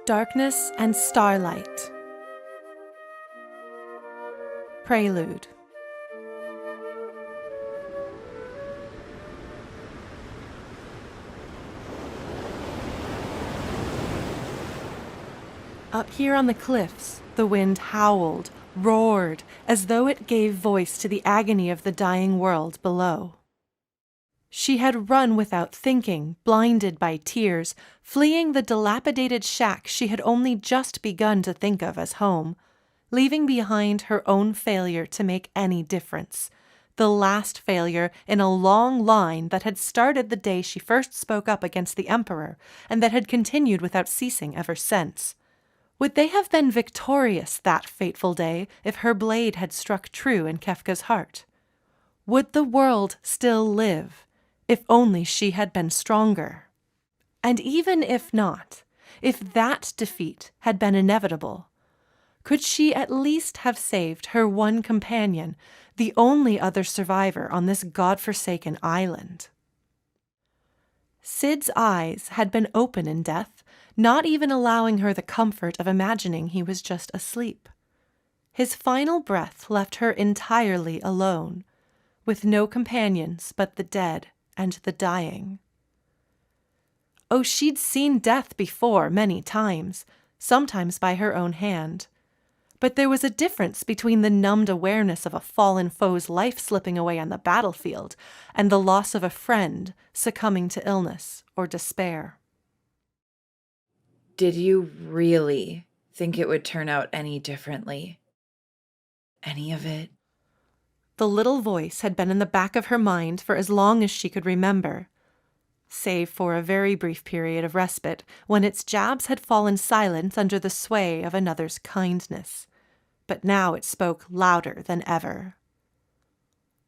Darkness and Starlight. Prelude. Up here on the cliffs, the wind howled, roared, as though it gave voice to the agony of the dying world below. She had run without thinking, blinded by tears, fleeing the dilapidated shack she had only just begun to think of as home, leaving behind her own failure to make any difference, the last failure in a long line that had started the day she first spoke up against the Emperor and that had continued without ceasing ever since. Would they have been victorious that fateful day if her blade had struck true in Kefka's heart? Would the world still live? If only she had been stronger. And even if not, if that defeat had been inevitable, could she at least have saved her one companion, the only other survivor on this godforsaken island? Sid's eyes had been open in death, not even allowing her the comfort of imagining he was just asleep. His final breath left her entirely alone, with no companions but the dead and the dying. Oh, she'd seen death before many times, sometimes by her own hand. But there was a difference between the numbed awareness of a fallen foe's life slipping away on the battlefield and the loss of a friend succumbing to illness or despair. Did you really think it would turn out any differently? Any of it? The little voice had been in the back of her mind for as long as she could remember, save for a very brief period of respite when its jabs had fallen silent under the sway of another's kindness. But now it spoke louder than ever.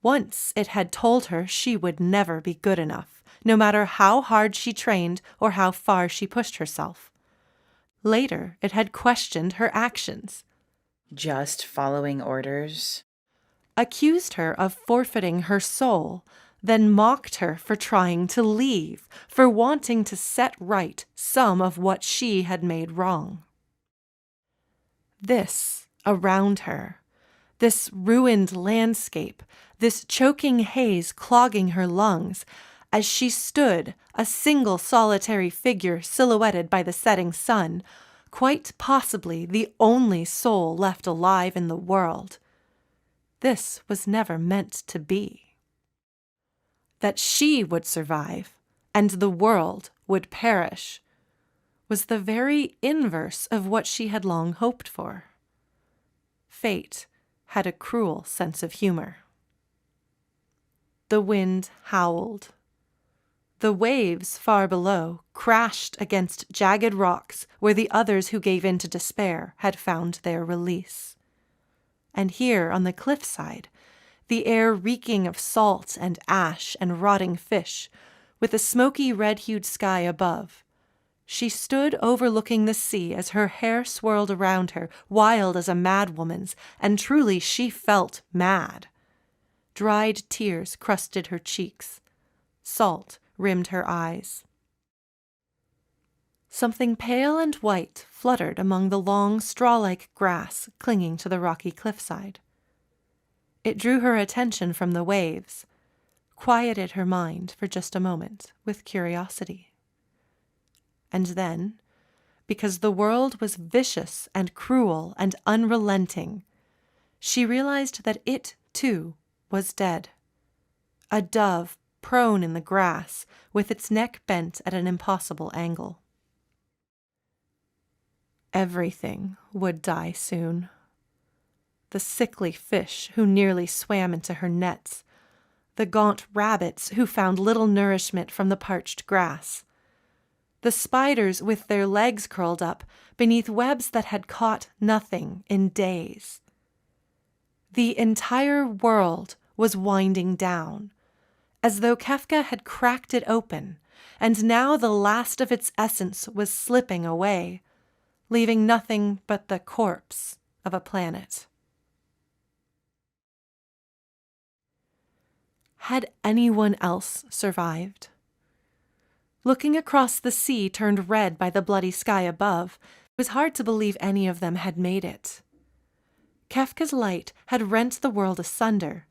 Once it had told her she would never be good enough, no matter how hard she trained or how far she pushed herself. Later, it had questioned her actions. Just following orders? Accused her of forfeiting her soul, then mocked her for trying to leave, for wanting to set right some of what she had made wrong. This around her, this ruined landscape, this choking haze clogging her lungs, as she stood, a single solitary figure silhouetted by the setting sun, quite possibly the only soul left alive in the world. This was never meant to be. That she would survive, and the world would perish, was the very inverse of what she had long hoped for. Fate had a cruel sense of humor. The wind howled. The waves far below crashed against jagged rocks where the others who gave in to despair had found their release. And here on the cliffside, the air reeking of salt and ash and rotting fish, with the smoky red-hued sky above, she stood overlooking the sea as her hair swirled around her, wild as a madwoman's, and truly she felt mad. Dried tears crusted her cheeks. Salt rimmed her eyes. Something pale and white fluttered among the long, straw-like grass clinging to the rocky cliffside. It drew her attention from the waves, quieted her mind for just a moment with curiosity. And then, because the world was vicious and cruel and unrelenting, she realized that it, too, was dead. A dove prone in the grass, with its neck bent at an impossible angle. Everything would die soon. The sickly fish who nearly swam into her nets, the gaunt rabbits who found little nourishment from the parched grass, the spiders with their legs curled up beneath webs that had caught nothing in days. The entire world was winding down, as though Kefka had cracked it open, and now the last of its essence was slipping away, leaving nothing but the corpse of a planet. Had anyone else survived? Looking across the sea turned red by the bloody sky above, It was hard to believe any of them had made it. Kefka's light had rent the world asunder,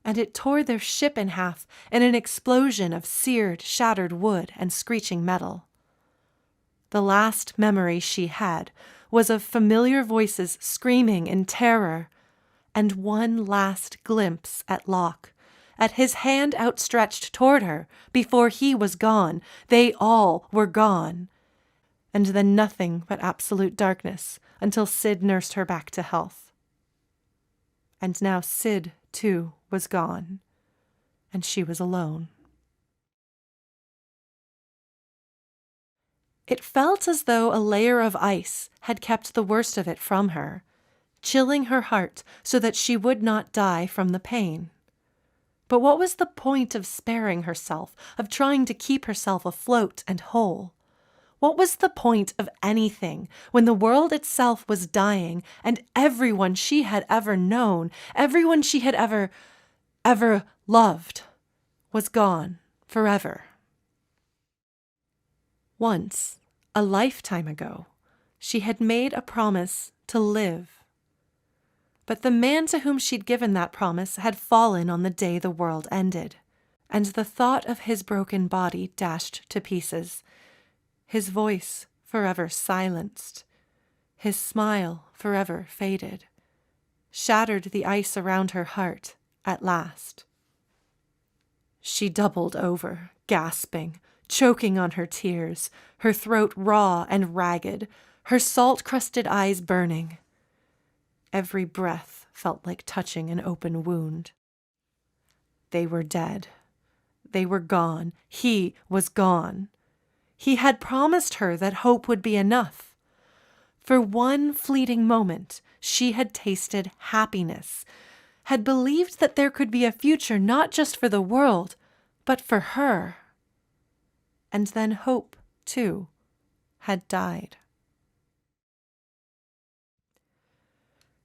and it tore their ship in half in an explosion of seared, shattered wood and screeching metal. The last memory she had was of familiar voices screaming in terror, and one last glimpse at Locke, at his hand outstretched toward her before he was gone. They all were gone. And then nothing but absolute darkness until Sid nursed her back to health. And now Sid, too, was gone, and she was alone. It felt as though a layer of ice had kept the worst of it from her, chilling her heart so that she would not die from the pain. But what was the point of sparing herself, of trying to keep herself afloat and whole? What was the point of anything when the world itself was dying and everyone she had ever known, everyone she had ever loved, was gone forever? Once, a lifetime ago, she had made a promise to live. But the man to whom she'd given that promise had fallen on the day the world ended, and the thought of his broken body dashed to pieces, his voice forever silenced, his smile forever faded, shattered the ice around her heart at last. She doubled over, gasping, choking on her tears, her throat raw and ragged, her salt-crusted eyes burning. Every breath felt like touching an open wound. They were dead. They were gone. He was gone. He had promised her that hope would be enough. For one fleeting moment, she had tasted happiness, had believed that there could be a future not just for the world, but for her. And then hope, too, had died.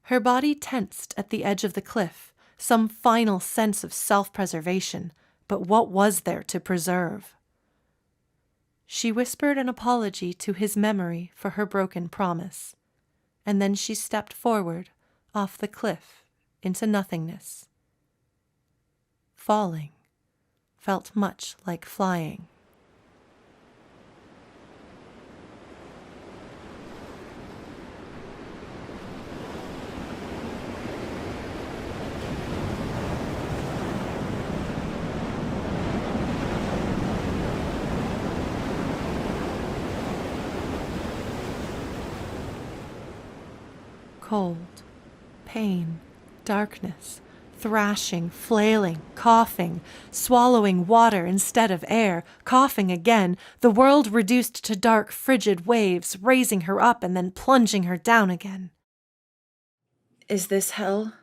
Her body tensed at the edge of the cliff, some final sense of self-preservation, but what was there to preserve? She whispered an apology to his memory for her broken promise, and then she stepped forward, off the cliff, into nothingness. Falling felt much like flying. Cold, pain, darkness, thrashing, flailing, coughing, swallowing water instead of air, coughing again, the world reduced to dark, frigid waves, raising her up and then plunging her down again. Is this hell?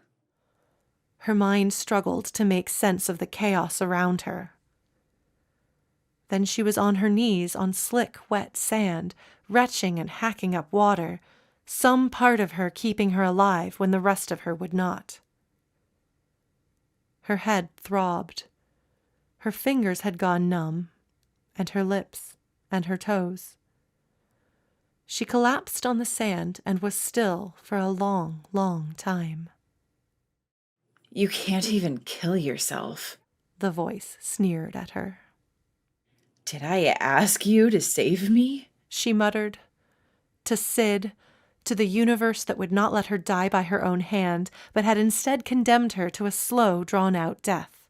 Her mind struggled to make sense of the chaos around her. Then she was on her knees on slick, wet sand, retching and hacking up water, some part of her keeping her alive when the rest of her would not. Her head throbbed. Her fingers had gone numb, and her lips, and her toes. She collapsed on the sand and was still for a long, long time. You can't even kill yourself, the voice sneered at her. Did I ask you to save me? She muttered. To Sid, to the universe that would not let her die by her own hand, but had instead condemned her to a slow, drawn-out death.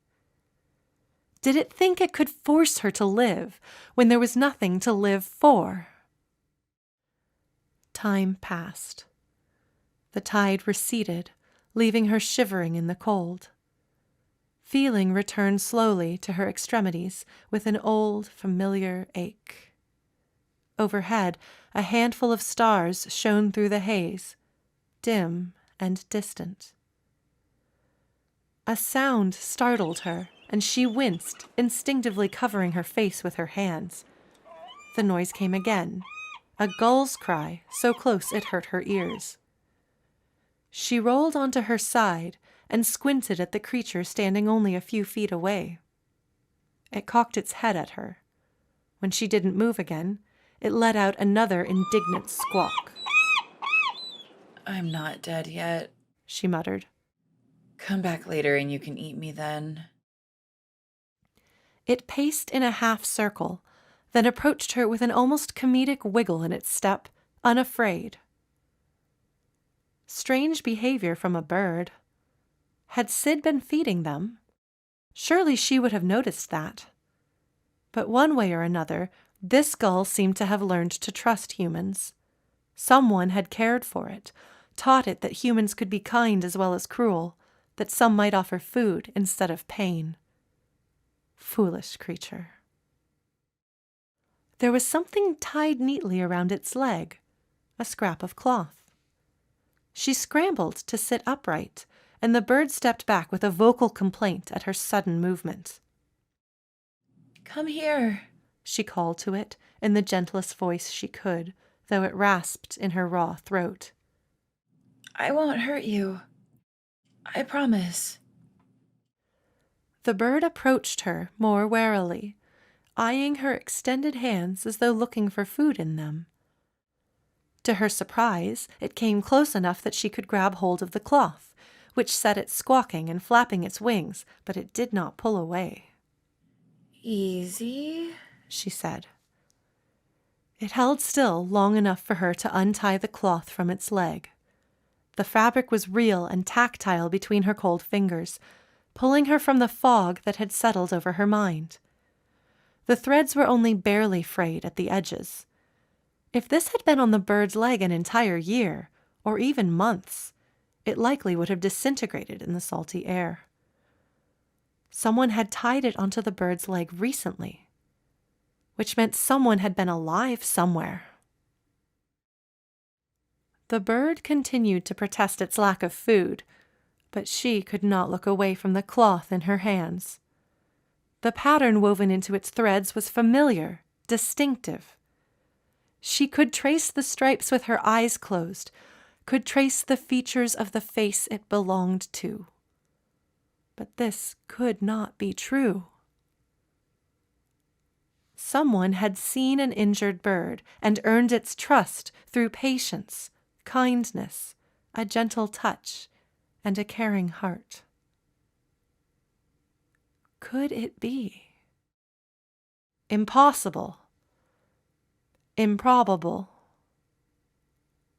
Did it think it could force her to live when there was nothing to live for? Time passed. The tide receded, leaving her shivering in the cold. Feeling returned slowly to her extremities with an old, familiar ache. Overhead, a handful of stars shone through the haze, dim and distant. A sound startled her, and she winced, instinctively covering her face with her hands. The noise came again, a gull's cry so close it hurt her ears. She rolled onto her side and squinted at the creature standing only a few feet away. It cocked its head at her. When she didn't move again, it let out another indignant squawk. I'm not dead yet, she muttered. Come back later and you can eat me then. It paced in a half circle, then approached her with an almost comedic wiggle in its step, unafraid. Strange behavior from a bird. Had Sid been feeding them? Surely she would have noticed that. But one way or another, this gull seemed to have learned to trust humans. Someone had cared for it, taught it that humans could be kind as well as cruel, that some might offer food instead of pain. Foolish creature. There was something tied neatly around its leg, a scrap of cloth. She scrambled to sit upright, and the bird stepped back with a vocal complaint at her sudden movement. Come here, she called to it in the gentlest voice she could, though it rasped in her raw throat. I won't hurt you. I promise. The bird approached her more warily, eyeing her extended hands as though looking for food in them. To her surprise, it came close enough that she could grab hold of the cloth, which set it squawking and flapping its wings, but it did not pull away. Easy, she said. It held still long enough for her to untie the cloth from its leg. The fabric was real and tactile between her cold fingers, pulling her from the fog that had settled over her mind. The threads were only barely frayed at the edges. If this had been on the bird's leg an entire year, or even months, it likely would have disintegrated in the salty air. Someone had tied it onto the bird's leg recently, which meant someone had been alive somewhere. The bird continued to protest its lack of food, but she could not look away from the cloth in her hands. The pattern woven into its threads was familiar, distinctive. She could trace the stripes with her eyes closed, could trace the features of the face it belonged to. But this could not be true. Someone had seen an injured bird and earned its trust through patience, kindness, a gentle touch, and a caring heart. Could it be? Impossible. Improbable.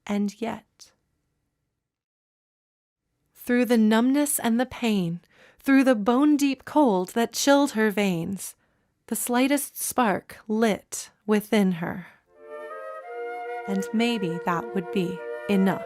And yet. Through the numbness and the pain, through the bone-deep cold that chilled her veins, the slightest spark lit within her. And maybe that would be enough.